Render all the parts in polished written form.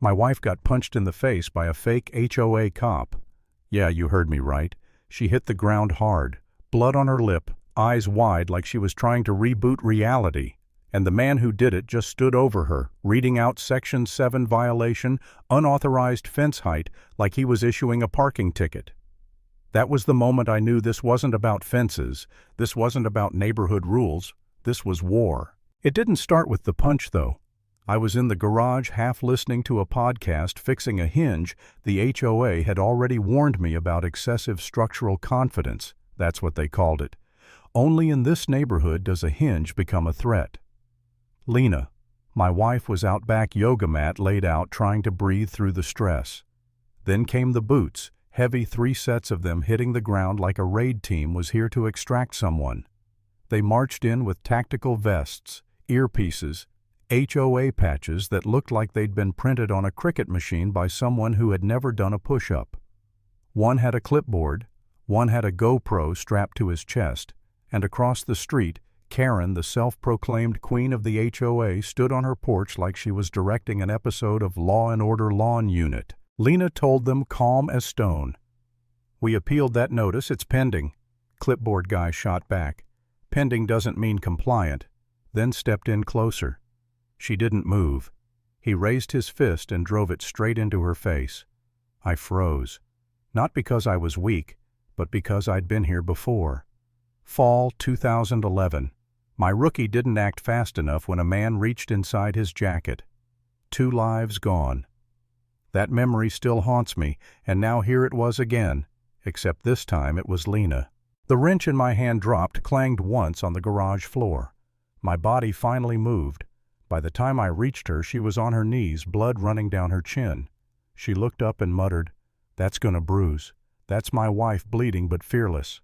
My wife got punched in the face by a fake HOA cop. Yeah, you heard me right. She hit the ground hard, blood on her lip, eyes wide like she was trying to reboot reality. And the man who did it just stood over her, reading out Section 7 violation, unauthorized fence height, like he was issuing a parking ticket. That was the moment I knew this wasn't about fences, this wasn't about neighborhood rules, this was war. It didn't start with the punch, though. I was in the garage half listening to a podcast fixing a hinge. The HOA had already warned me about excessive structural confidence, that's what they called it. Only in this neighborhood does a hinge become a threat. Lena, my wife, was out back, yoga mat laid out, trying to breathe through the stress. Then came the boots, heavy 3 sets of them hitting the ground like a raid team was here to extract someone. They marched in with tactical vests, earpieces, HOA patches that looked like they'd been printed on a cricket machine by someone who had never done a push-up. One had a clipboard, one had a GoPro strapped to his chest, and across the street, Karen, the self-proclaimed queen of the HOA, stood on her porch like she was directing an episode of Law and Order Lawn Unit. Lena told them, calm as stone. "We appealed that notice, it's pending." Clipboard guy shot back. "Pending doesn't mean compliant." Then stepped in closer. She didn't move. He raised his fist and drove it straight into her face. I froze. Not because I was weak, but because I'd been here before. Fall 2011. My rookie didn't act fast enough when a man reached inside his jacket. 2 lives gone. That memory still haunts me, and now here it was again, except this time it was Lena. The wrench in my hand dropped, clanged once on the garage floor. My body finally moved. By the time I reached her, she was on her knees, blood running down her chin. She looked up and muttered, "That's gonna bruise. That's my wife, bleeding but fearless."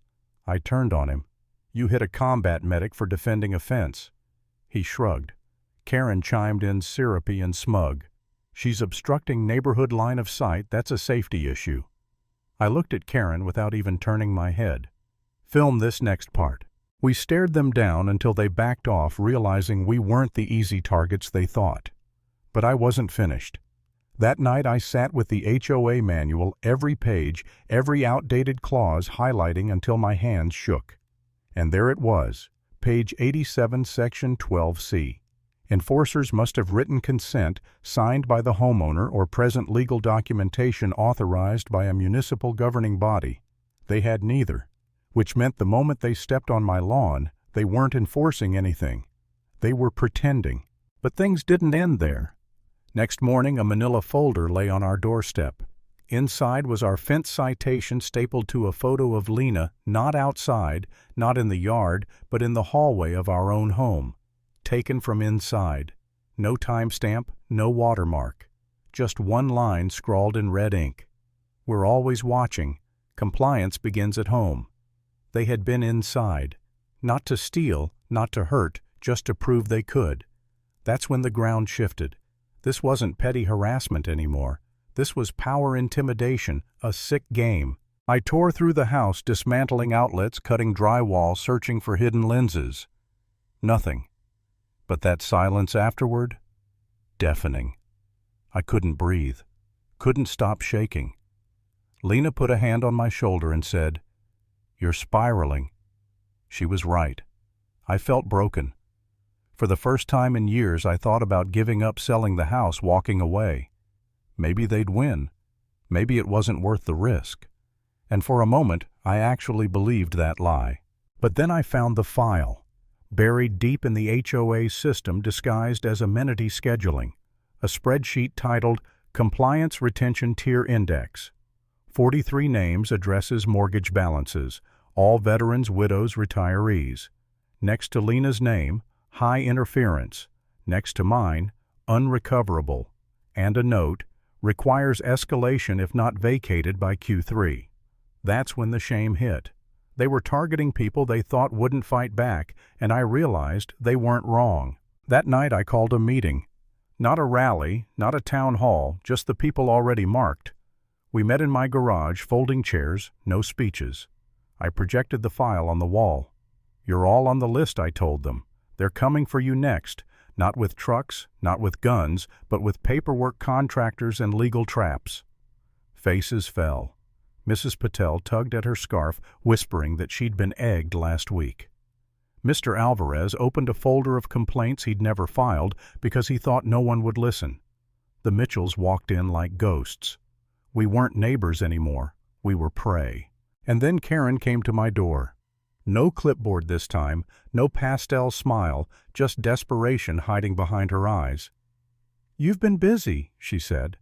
I turned on him. "You hit a combat medic for defending a fence." He shrugged. Karen chimed in, syrupy and smug. "She's obstructing neighborhood line of sight, that's a safety issue." I looked at Karen without even turning my head. "Film this next part." We stared them down until they backed off, realizing we weren't the easy targets they thought. But I wasn't finished. That night I sat with the HOA manual, every page, every outdated clause highlighting until my hands shook. And there it was, page 87, section 12C. Enforcers must have written consent signed by the homeowner or present legal documentation authorized by a municipal governing body. They had neither, which meant the moment they stepped on my lawn, they weren't enforcing anything. They were pretending. But things didn't end there. Next morning, a manila folder lay on our doorstep. Inside was our fence citation stapled to a photo of Lena, not outside, not in the yard, but in the hallway of our own home. Taken from inside. No timestamp, no watermark. Just one line scrawled in red ink. "We're always watching. Compliance begins at home." They had been inside. Not to steal, not to hurt, just to prove they could. That's when the ground shifted. This wasn't petty harassment anymore. This was power intimidation, a sick game. I tore through the house, dismantling outlets, cutting drywall, searching for hidden lenses. Nothing. But that silence afterward? Deafening. I couldn't breathe. Couldn't stop shaking. Lena put a hand on my shoulder and said, "You're spiraling." She was right. I felt broken. For the first time in years, I thought about giving up, selling the house, walking away. Maybe they'd win. Maybe it wasn't worth the risk. And for a moment, I actually believed that lie. But then I found the file, buried deep in the HOA system, disguised as amenity scheduling, a spreadsheet titled Compliance Retention Tier Index. 43 names, addresses, mortgage balances, all veterans, widows, retirees. Next to Lena's name, high interference. Next to mine, unrecoverable. And a note, requires escalation if not vacated by Q3. That's when the shame hit. They were targeting people they thought wouldn't fight back, and I realized they weren't wrong. That night I called a meeting. Not a rally, not a town hall, just the people already marked. We met in my garage, folding chairs, no speeches. I projected the file on the wall. "You're all on the list," I told them. "They're coming for you next. Not with trucks, not with guns, but with paperwork contractors and legal traps. Faces fell. Mrs. Patel tugged at her scarf, whispering that she'd been egged last week. Mr. Alvarez opened a folder of complaints he'd never filed because he thought no one would listen. The Mitchells walked in like ghosts. We weren't neighbors anymore. We were prey. And then Karen came to my door. No clipboard this time, no pastel smile, just desperation hiding behind her eyes. "You've been busy," she said.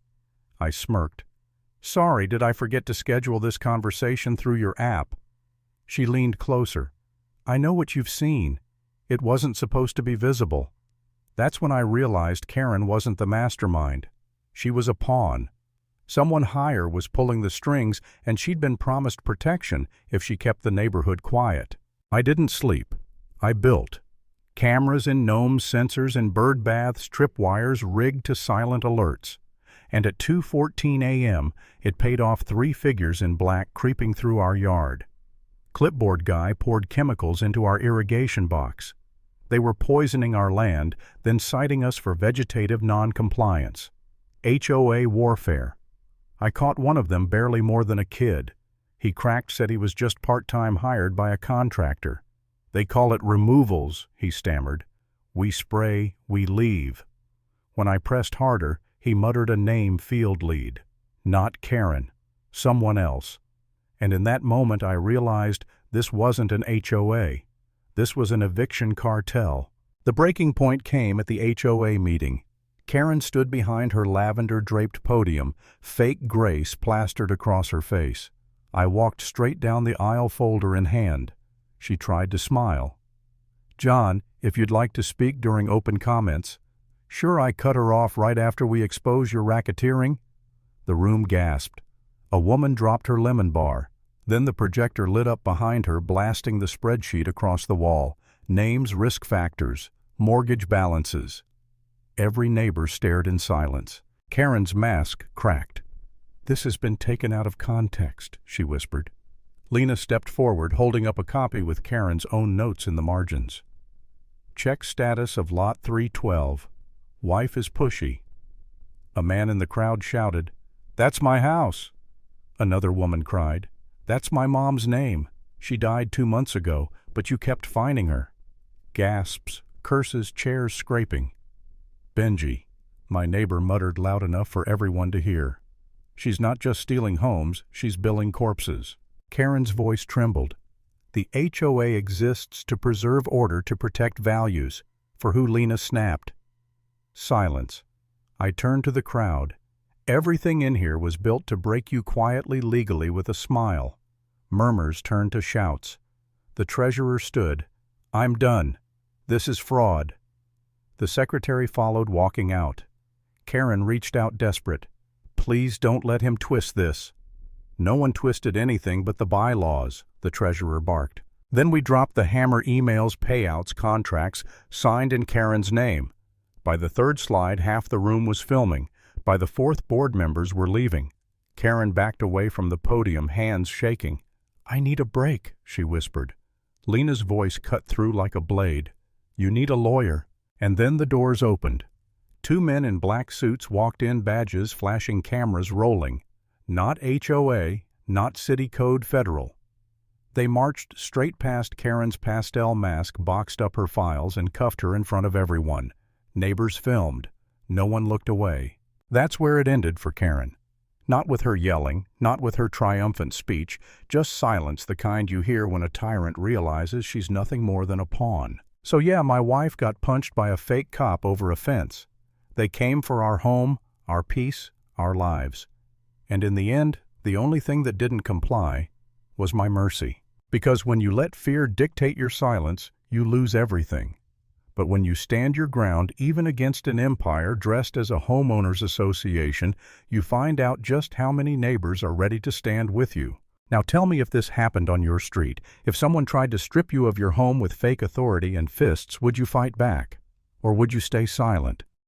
I smirked. "Sorry, did I forget to schedule this conversation through your app?" She leaned closer. "I know what you've seen. It wasn't supposed to be visible." That's when I realized Karen wasn't the mastermind. She was a pawn. Someone higher was pulling the strings, and she'd been promised protection if she kept the neighborhood quiet. I didn't sleep. I built. Cameras in gnomes, sensors and bird baths, tripwires rigged to silent alerts. And at 2:14 a.m., it paid off 3 figures in black creeping through our yard. Clipboard guy poured chemicals into our irrigation box. They were poisoning our land, then citing us for vegetative non-compliance. HOA warfare. I caught one of them barely more than a kid. He cracked, said he was just part-time hired by a contractor. "They call it removals," he stammered. "We spray, we leave." When I pressed harder, he muttered a name field lead. Not Karen. Someone else. And in that moment I realized this wasn't an HOA. This was an eviction cartel. The breaking point came at the HOA meeting. Karen stood behind her lavender-draped podium, fake grace plastered across her face. I walked straight down the aisle, folder in hand. She tried to smile. "John, if you'd like to speak during open comments." "Sure." I cut her off right after we expose your racketeering. The room gasped. A woman dropped her lemon bar. Then the projector lit up behind her, blasting the spreadsheet across the wall. Names, risk factors, mortgage balances. Every neighbor stared in silence. Karen's mask cracked. "This has been taken out of context," she whispered. Lena stepped forward, holding up a copy with Karen's own notes in the margins. "Check status of Lot 312. Wife is pushy." A man in the crowd shouted, "That's my house." Another woman cried, "That's my mom's name. She died 2 months ago, but you kept finding her." Gasps, curses, chairs scraping. "Benji," my neighbor muttered loud enough for everyone to hear. "She's not just stealing homes, she's billing corpses." Karen's voice trembled. "The HOA exists to preserve order, to protect values." For who Lena snapped. Silence. I turned to the crowd. Everything in here was built to break you quietly, legally, with a smile. Murmurs turned to shouts. The treasurer stood. "I'm done. This is fraud." The secretary followed, walking out. Karen reached out desperate. "Please don't let him twist this." "No one twisted anything but the bylaws," the treasurer barked. Then we dropped the hammer: emails, payouts, contracts, signed in Karen's name. By the 3rd slide, half the room was filming. By the 4th, board members were leaving. Karen backed away from the podium, hands shaking. "I need a break," she whispered. Lena's voice cut through like a blade. "You need a lawyer." And then the doors opened. 2 men in black suits walked in, badges flashing, cameras rolling. Not HOA, not City Code Federal. They marched straight past Karen's pastel mask, boxed up her files, and cuffed her in front of everyone. Neighbors filmed. No one looked away. That's where it ended for Karen. Not with her yelling, not with her triumphant speech, just silence, the kind you hear when a tyrant realizes she's nothing more than a pawn. So yeah, my wife got punched by a fake cop over a fence. They came for our home, our peace, our lives. And in the end, the only thing that didn't comply was my mercy. Because when you let fear dictate your silence, you lose everything. But when you stand your ground, even against an empire dressed as a homeowners association, you find out just how many neighbors are ready to stand with you. Now tell me if this happened on your street. If someone tried to strip you of your home with fake authority and fists, would you fight back? Or would you stay silent?